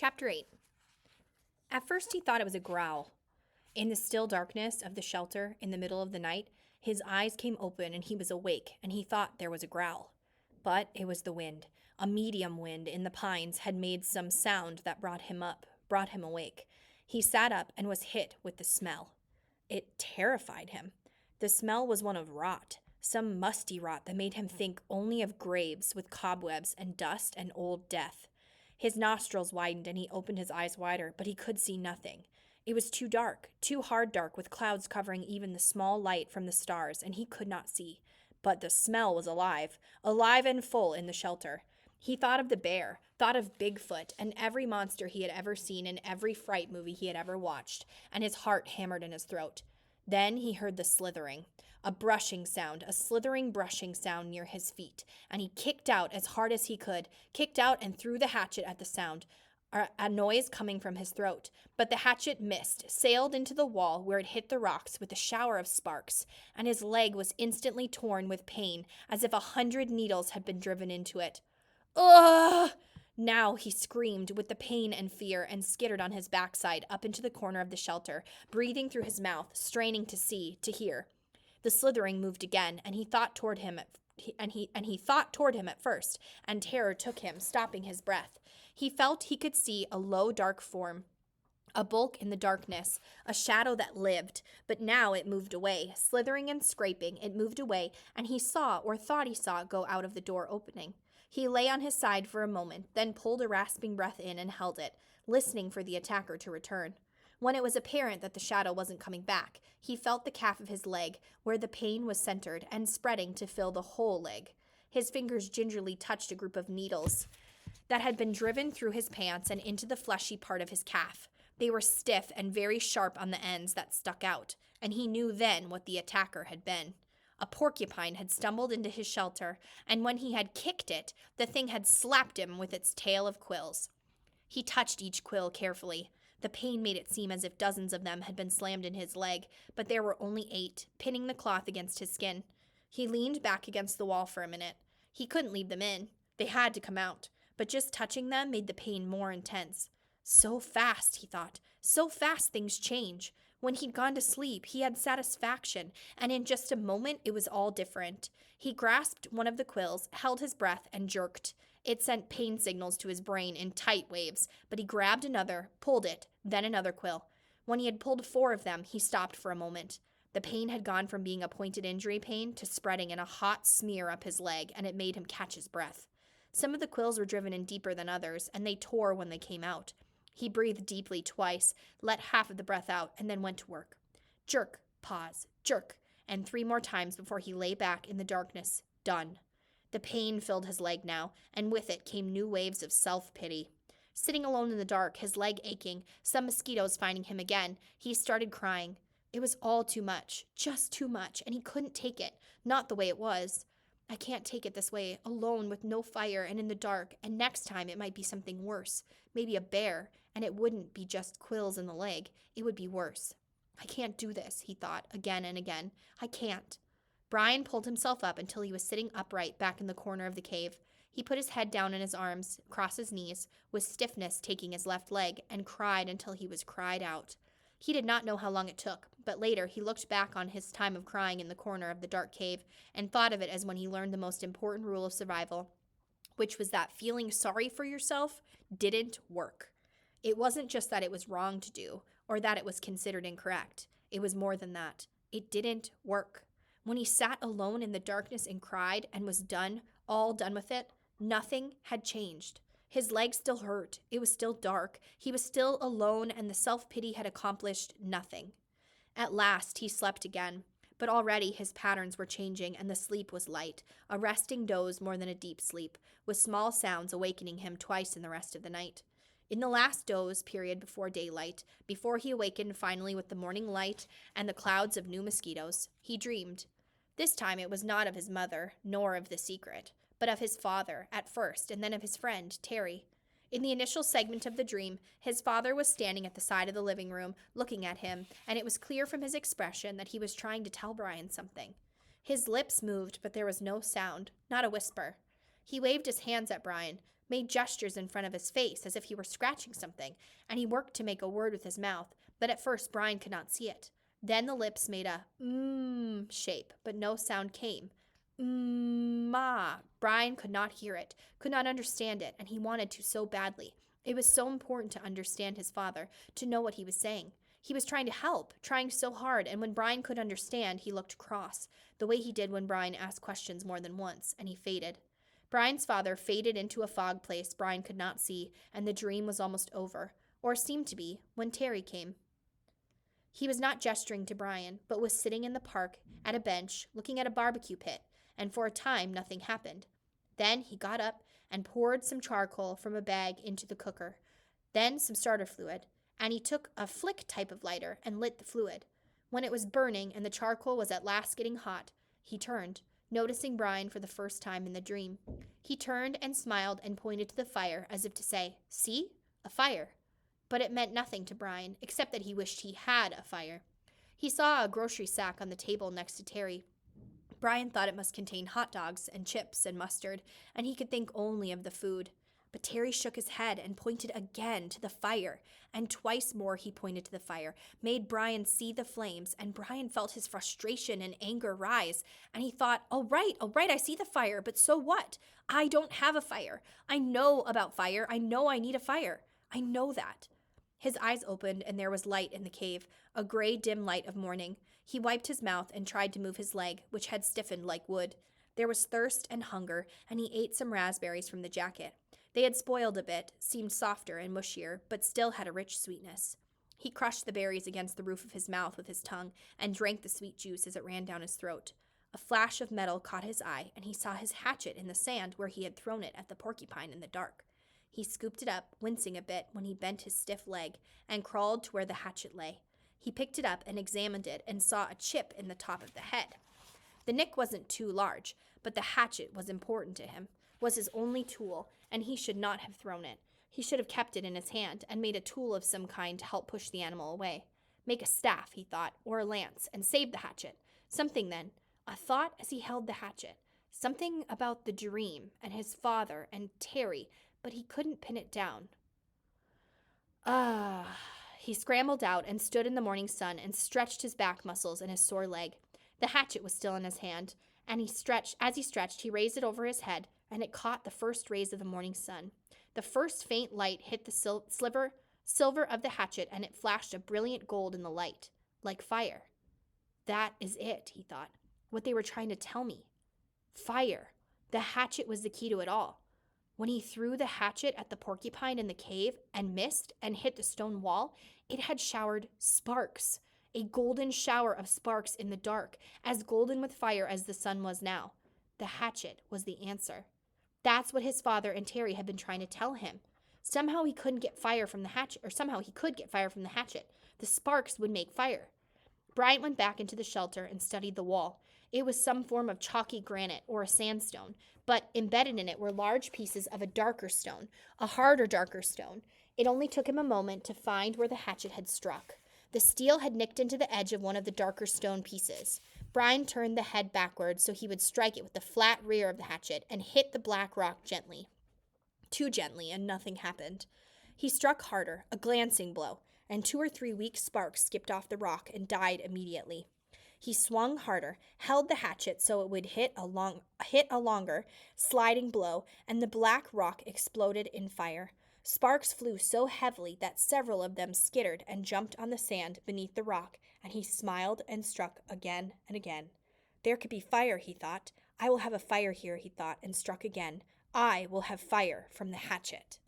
Chapter 8. At first he thought it was a growl. In the still darkness of the shelter in the middle of the night, his eyes came open and he was awake, and he thought there was a growl. But it was the wind. A medium wind in the pines had made some sound that brought him awake. He sat up and was hit with the smell. It terrified him. The smell was one of rot, some musty rot that made him think only of graves with cobwebs and dust and old death. His nostrils widened and he opened his eyes wider, but he could see nothing. It was too dark, too hard dark, with clouds covering even the small light from the stars, and he could not see. But the smell was alive and full in the shelter. He thought of the bear, thought of Bigfoot, and every monster he had ever seen in every fright movie he had ever watched, and his heart hammered in his throat. Then he heard the slithering, a brushing sound, a slithering brushing sound near his feet, and he kicked out as hard as he could, kicked out and threw the hatchet at the sound, a noise coming from his throat. But the hatchet missed, sailed into the wall where it hit the rocks with a shower of sparks, and his leg was instantly torn with pain, as if 100 needles had been driven into it. Ugh! Now he screamed with the pain and fear and skittered on his backside up into the corner of the shelter, breathing through his mouth, straining to see, to hear. The slithering moved again, and he thought toward him at first, and terror took him, stopping his breath. He felt he could see a low, dark form, a bulk in the darkness, a shadow that lived, but now it moved away, slithering and scraping. It moved away, and he saw, or thought he saw, it go out of the door opening. He lay on his side for a moment, then pulled a rasping breath in and held it, listening for the attacker to return. When it was apparent that the shadow wasn't coming back, he felt the calf of his leg, where the pain was centered and spreading to fill the whole leg. His fingers gingerly touched a group of needles that had been driven through his pants and into the fleshy part of his calf. They were stiff and very sharp on the ends that stuck out, and he knew then what the attacker had been. A porcupine had stumbled into his shelter, and when he had kicked it, the thing had slapped him with its tail of quills. He touched each quill carefully. The pain made it seem as if dozens of them had been slammed in his leg, but there were only 8, pinning the cloth against his skin. He leaned back against the wall for a minute. He couldn't leave them in. They had to come out, but just touching them made the pain more intense. So fast, he thought. So fast things change. When he'd gone to sleep, he had satisfaction, and in just a moment it was all different. He grasped one of the quills, held his breath, and jerked. It sent pain signals to his brain in tight waves, but he grabbed another, pulled it, then another quill. When he had pulled 4 of them, he stopped for a moment. The pain had gone from being a pointed injury pain to spreading in a hot smear up his leg, and it made him catch his breath. Some of the quills were driven in deeper than others, and they tore when they came out. He breathed deeply twice, let half of the breath out, and then went to work. Jerk, pause, jerk, and 3 more times before he lay back in the darkness, done. The pain filled his leg now, and with it came new waves of self-pity. Sitting alone in the dark, his leg aching, some mosquitoes finding him again, he started crying. It was all too much, just too much, and he couldn't take it, not the way it was. I can't take it this way, alone with no fire and in the dark, and next time it might be something worse, maybe a bear, and it wouldn't be just quills in the leg, it would be worse. I can't do this, he thought, again and again. I can't. Brian pulled himself up until he was sitting upright back in the corner of the cave. He put his head down in his arms, across his knees, with stiffness taking his left leg, and cried until he was cried out. He did not know how long it took, but later he looked back on his time of crying in the corner of the dark cave and thought of it as when he learned the most important rule of survival, which was that feeling sorry for yourself didn't work. It wasn't just that it was wrong to do, or that it was considered incorrect. It was more than that. It didn't work. When he sat alone in the darkness and cried and was done, all done with it, nothing had changed. His leg still hurt. It was still dark. He was still alone, and the self-pity had accomplished nothing. At last, he slept again, but already his patterns were changing, and the sleep was light, a resting doze more than a deep sleep, with small sounds awakening him twice in the rest of the night. In the last doze period before daylight, before he awakened finally with the morning light and the clouds of new mosquitoes, he dreamed. This time it was not of his mother, nor of the secret, but of his father, at first, and then of his friend, Terry. In the initial segment of the dream, his father was standing at the side of the living room, looking at him, and it was clear from his expression that he was trying to tell Brian something. His lips moved, but there was no sound, not a whisper. He waved his hands at Brian, made gestures in front of his face as if he were scratching something, and he worked to make a word with his mouth, but at first Brian could not see it. Then the lips made a shape, but no sound came. Ma. Brian could not hear it, could not understand it, and he wanted to so badly. It was so important to understand his father, to know what he was saying. He was trying to help, trying so hard, and when Brian could understand, he looked cross, the way he did when Brian asked questions more than once, and he faded. Brian's father faded into a fog place Brian could not see, and the dream was almost over, or seemed to be, when Terry came. He was not gesturing to Brian, but was sitting in the park at a bench, looking at a barbecue pit, and for a time nothing happened. Then he got up and poured some charcoal from a bag into the cooker, then some starter fluid, and he took a flick type of lighter and lit the fluid. When it was burning and the charcoal was at last getting hot, he turned, noticing Brian for the first time in the dream. He turned and smiled and pointed to the fire as if to say, "See? A fire." But it meant nothing to Brian, except that he wished he had a fire. He saw a grocery sack on the table next to Terry. Brian thought it must contain hot dogs and chips and mustard, and he could think only of the food. But Terry shook his head and pointed again to the fire, and twice more he pointed to the fire, made Brian see the flames, and Brian felt his frustration and anger rise, and he thought, all right, I see the fire, but so what? I don't have a fire. I know about fire. I know I need a fire. I know that. His eyes opened, and there was light in the cave, a gray, dim light of morning. He wiped his mouth and tried to move his leg, which had stiffened like wood. There was thirst and hunger, and he ate some raspberries from the jacket. They had spoiled a bit, seemed softer and mushier, but still had a rich sweetness. He crushed the berries against the roof of his mouth with his tongue and drank the sweet juice as it ran down his throat. A flash of metal caught his eye, and he saw his hatchet in the sand where he had thrown it at the porcupine in the dark. He scooped it up, wincing a bit when he bent his stiff leg, and crawled to where the hatchet lay. He picked it up and examined it and saw a chip in the top of the head. The nick wasn't too large, but the hatchet was important to him, was his only tool, and he should not have thrown it. He should have kept it in his hand and made a tool of some kind to help push the animal away. Make a staff, he thought, or a lance, and save the hatchet. Something then, a thought as he held the hatchet. Something about the dream and his father and Terry, but he couldn't pin it down. He scrambled out and stood in the morning sun and stretched his back muscles and his sore leg. The hatchet was still in his hand, and as he stretched, he raised it over his head, and it caught the first rays of the morning sun. The first faint light hit the silver of the hatchet, and it flashed a brilliant gold in the light, like fire. That is it, he thought, what they were trying to tell me. Fire. The hatchet was the key to it all. When he threw the hatchet at the porcupine in the cave and missed and hit the stone wall, it had showered sparks, a golden shower of sparks in the dark, as golden with fire as the sun was now. The hatchet was the answer. That's what his father and Terry had been trying to tell him. Somehow he could get fire from the hatchet. The sparks would make fire. Bryant went back into the shelter and studied the wall. It was some form of chalky granite or a sandstone, but embedded in it were large pieces of a darker stone, a harder, darker stone. It only took him a moment to find where the hatchet had struck. The steel had nicked into the edge of one of the darker stone pieces. Brian turned the head backward so he would strike it with the flat rear of the hatchet and hit the black rock gently. Too gently, and nothing happened. He struck harder, a glancing blow, and 2 or 3 weak sparks skipped off the rock and died immediately. He swung harder, held the hatchet so it would hit a longer, sliding blow, and the black rock exploded in fire. Sparks flew so heavily that several of them skittered and jumped on the sand beneath the rock, and he smiled and struck again and again. There could be fire, he thought. I will have a fire here, he thought, and struck again. I will have fire from the hatchet.